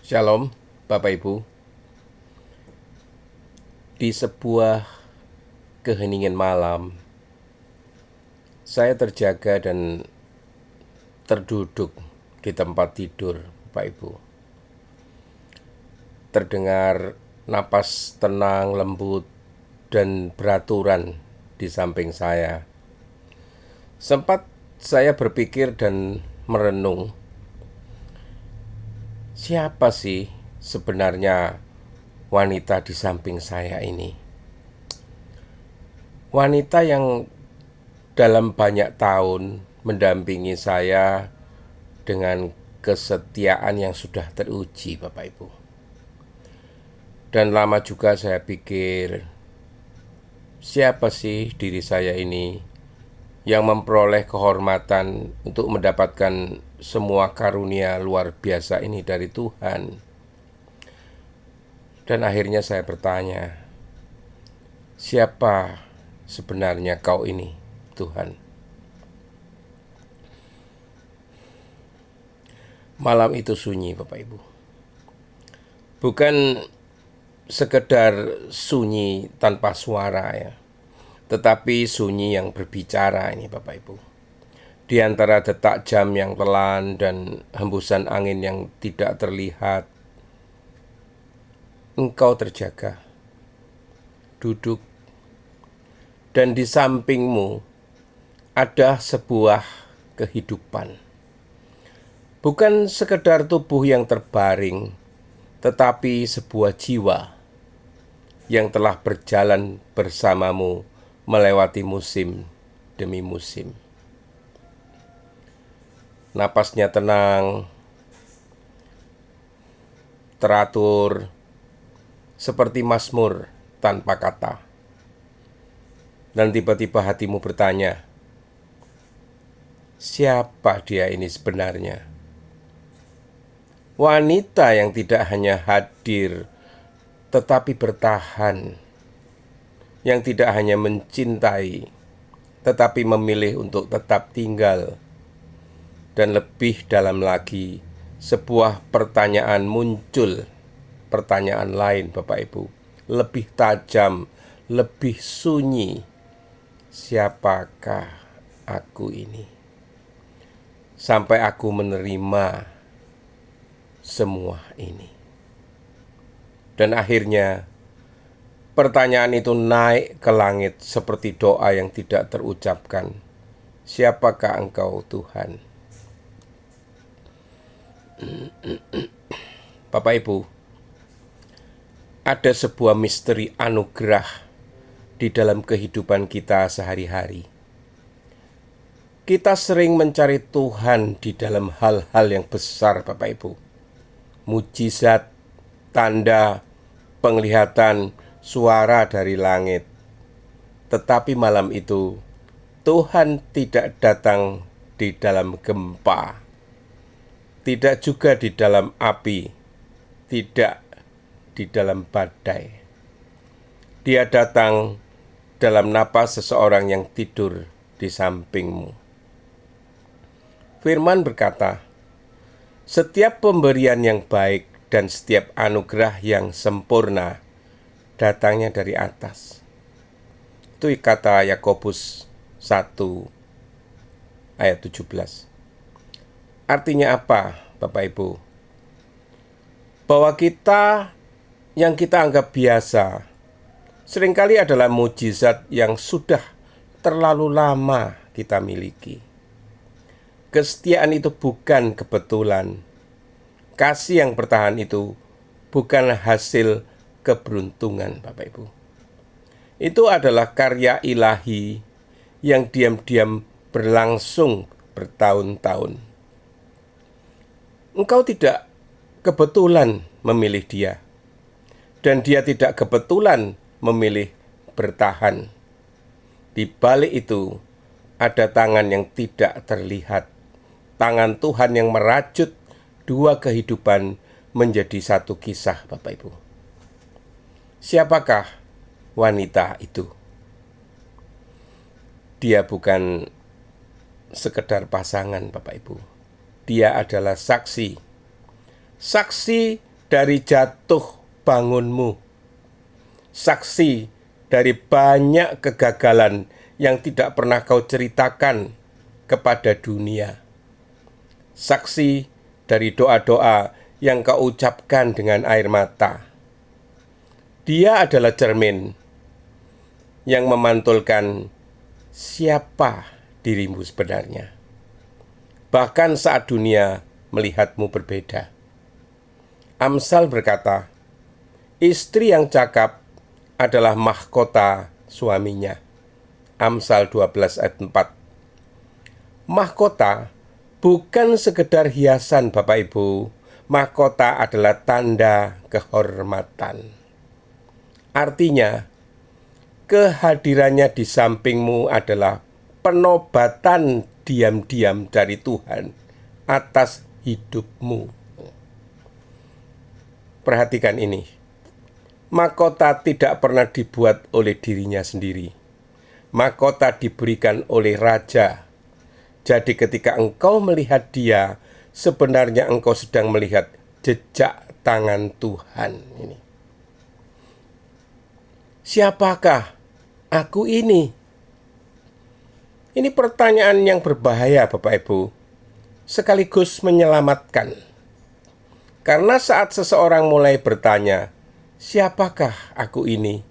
Shalom, Bapak Ibu. Di sebuah keheningan malam, saya terjaga dan terduduk di tempat tidur, Bapak Ibu. Terdengar napas tenang, lembut, dan beraturan di samping saya. Sempat saya berpikir dan merenung, siapa sih sebenarnya wanita di samping saya ini? Wanita yang dalam banyak tahun mendampingi saya dengan kesetiaan yang sudah teruji, Bapak Ibu. Dan lama juga saya pikir, siapa sih diri saya ini yang memperoleh kehormatan untuk mendapatkan semua karunia luar biasa ini dari Tuhan. Dan akhirnya saya bertanya, siapa sebenarnya kau ini, Tuhan? Malam itu sunyi, Bapak Ibu. Bukan sekedar sunyi tanpa suara ya, tetapi sunyi yang berbicara ini Bapak Ibu. Di antara detak jam yang pelan dan hembusan angin yang tidak terlihat, engkau terjaga, duduk, dan di sampingmu ada sebuah kehidupan. Bukan sekedar tubuh yang terbaring, tetapi sebuah jiwa yang telah berjalan bersamamu melewati musim demi musim. Napasnya tenang, teratur, seperti Mazmur tanpa kata. Dan tiba-tiba hatimu bertanya, siapa dia ini sebenarnya? Wanita yang tidak hanya hadir, tetapi bertahan. Yang tidak hanya mencintai, tetapi memilih untuk tetap tinggal. Dan lebih dalam lagi, sebuah pertanyaan muncul, pertanyaan lain Bapak Ibu, lebih tajam, lebih sunyi. Siapakah aku ini? Sampai aku menerima semua ini. Dan akhirnya pertanyaan itu naik ke langit seperti doa yang tidak terucapkan. Siapakah engkau Tuhan? Bapak Ibu, ada sebuah misteri anugerah di dalam kehidupan kita sehari-hari. Kita sering mencari Tuhan di dalam hal-hal yang besar, Bapak Ibu. Mujizat, tanda, penglihatan, suara dari langit. Tetapi malam itu, Tuhan tidak datang di dalam gempa, tidak juga di dalam api, tidak di dalam badai. Dia datang dalam napas seseorang yang tidur di sampingmu. Firman berkata, setiap pemberian yang baik dan setiap anugerah yang sempurna datangnya dari atas. Itu kata Yakobus 1 ayat 17. Artinya apa, Bapak Ibu? Bahwa yang kita anggap biasa seringkali adalah mujizat yang sudah terlalu lama kita miliki. Kesetiaan itu bukan kebetulan. Kasih yang bertahan itu bukan hasil keberuntungan, Bapak Ibu. Itu adalah karya ilahi yang diam-diam berlangsung bertahun-tahun. Engkau tidak kebetulan memilih dia, dan dia tidak kebetulan memilih bertahan. Di balik itu ada tangan yang tidak terlihat, tangan Tuhan yang merajut dua kehidupan menjadi satu kisah, Bapak Ibu. Siapakah wanita itu? Dia bukan sekedar pasangan, Bapak Ibu. Dia adalah saksi. Saksi dari jatuh bangunmu, saksi dari banyak kegagalan yang tidak pernah kau ceritakan kepada dunia, saksi dari doa-doa yang kau ucapkan dengan air mata. Dia adalah cermin yang memantulkan siapa dirimu sebenarnya, bahkan saat dunia melihatmu berbeda. Amsal berkata, istri yang cakap adalah mahkota suaminya. Amsal 12 ayat 4. Mahkota bukan sekedar hiasan, Bapak Ibu. Mahkota adalah tanda kehormatan. Artinya, kehadirannya di sampingmu adalah penobatan diam-diam dari Tuhan atas hidupmu. Perhatikan ini, mahkota tidak pernah dibuat oleh dirinya sendiri. Mahkota diberikan oleh raja. Jadi ketika engkau melihat dia, sebenarnya engkau sedang melihat jejak tangan Tuhan ini. Siapakah aku ini? Ini pertanyaan yang berbahaya, Bapak Ibu, sekaligus menyelamatkan. Karena saat seseorang mulai bertanya, siapakah aku ini?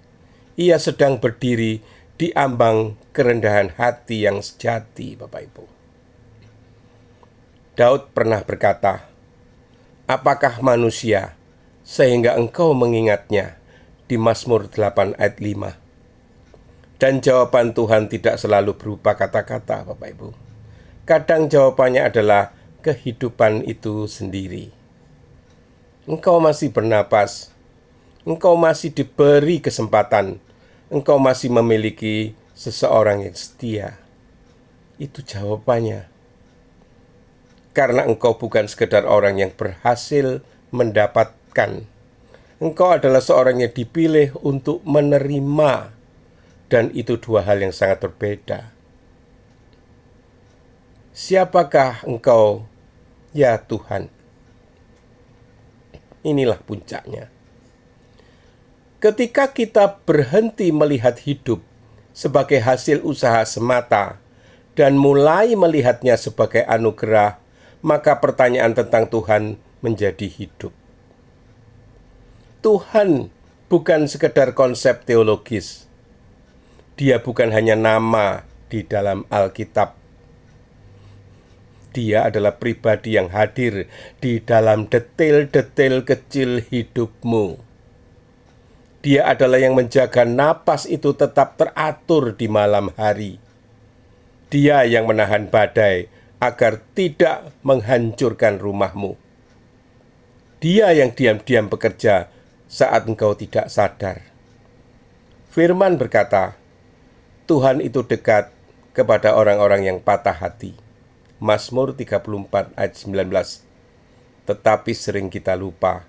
Ia sedang berdiri di ambang kerendahan hati yang sejati, Bapak Ibu. Daud pernah berkata, apakah manusia sehingga engkau mengingatnya? Di Mazmur 8 ayat 5. Dan jawaban Tuhan tidak selalu berupa kata-kata, Bapak Ibu. Kadang jawabannya adalah kehidupan itu sendiri. Engkau masih bernapas, engkau masih diberi kesempatan, engkau masih memiliki seseorang yang setia. Itu jawabannya. Karena engkau bukan sekedar orang yang berhasil mendapatkan. Engkau adalah seorang yang dipilih untuk menerima. Dan itu dua hal yang sangat berbeda. Siapakah engkau, ya Tuhan? Inilah puncaknya. Ketika kita berhenti melihat hidup sebagai hasil usaha semata dan mulai melihatnya sebagai anugerah, maka pertanyaan tentang Tuhan menjadi hidup. Tuhan bukan sekedar konsep teologis. Dia bukan hanya nama di dalam Alkitab. Dia adalah pribadi yang hadir di dalam detail-detail kecil hidupmu. Dia adalah yang menjaga napas itu tetap teratur di malam hari. Dia yang menahan badai agar tidak menghancurkan rumahmu. Dia yang diam-diam bekerja saat engkau tidak sadar. Firman berkata, Tuhan itu dekat kepada orang-orang yang patah hati. Mazmur 34 ayat 19. Tetapi sering kita lupa,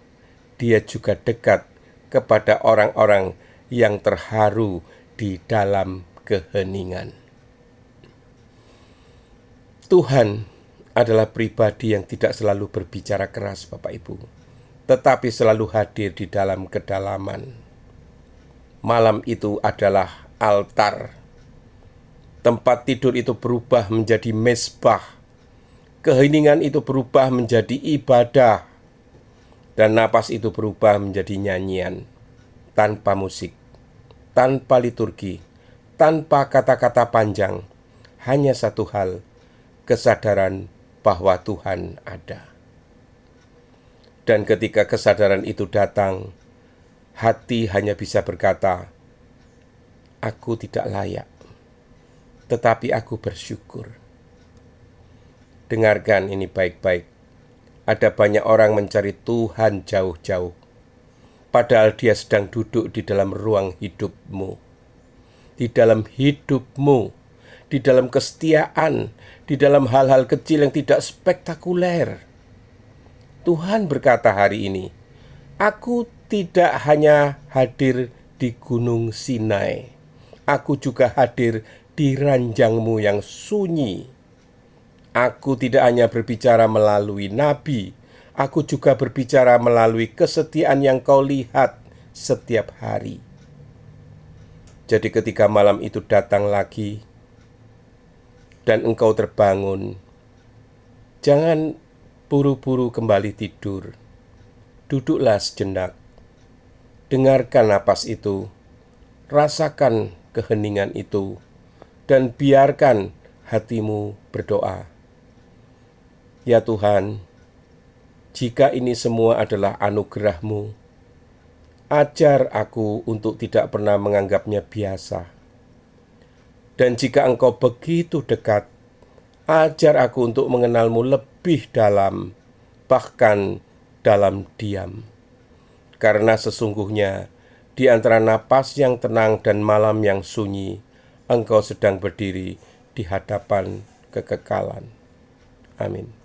Dia juga dekat kepada orang-orang yang terharu di dalam keheningan. Tuhan adalah pribadi yang tidak selalu berbicara keras, Bapak Ibu, tetapi selalu hadir di dalam kedalaman. Malam itu adalah altar. Tempat tidur itu berubah menjadi mezbah. Keheningan itu berubah menjadi ibadah. Dan napas itu berubah menjadi nyanyian. Tanpa musik, tanpa liturgi, tanpa kata-kata panjang. Hanya satu hal, kesadaran bahwa Tuhan ada. Dan ketika kesadaran itu datang, hati hanya bisa berkata, aku tidak layak, tetapi aku bersyukur. Dengarkan ini baik-baik. Ada banyak orang mencari Tuhan jauh-jauh, padahal Dia sedang duduk di dalam ruang hidupmu, di dalam hidupmu, di dalam kesetiaan, di dalam hal-hal kecil yang tidak spektakuler. Tuhan berkata hari ini, aku tidak hanya hadir di Gunung Sinai, aku juga hadir di ranjangmu yang sunyi. Aku tidak hanya berbicara melalui nabi, Aku juga berbicara melalui kesetiaan yang kau lihat setiap hari. Jadi ketika malam itu datang lagi dan engkau terbangun, jangan buru-buru kembali tidur. Duduklah sejenak, dengarkan napas itu, rasakan keheningan itu, dan biarkan hatimu berdoa. Ya Tuhan, jika ini semua adalah anugerah-Mu, ajar aku untuk tidak pernah menganggapnya biasa. Dan jika Engkau begitu dekat, ajar aku untuk mengenal-Mu lebih dalam, bahkan dalam diam. Karena sesungguhnya di antara napas yang tenang dan malam yang sunyi, Engkau sedang berdiri di hadapan kekekalan. Amin.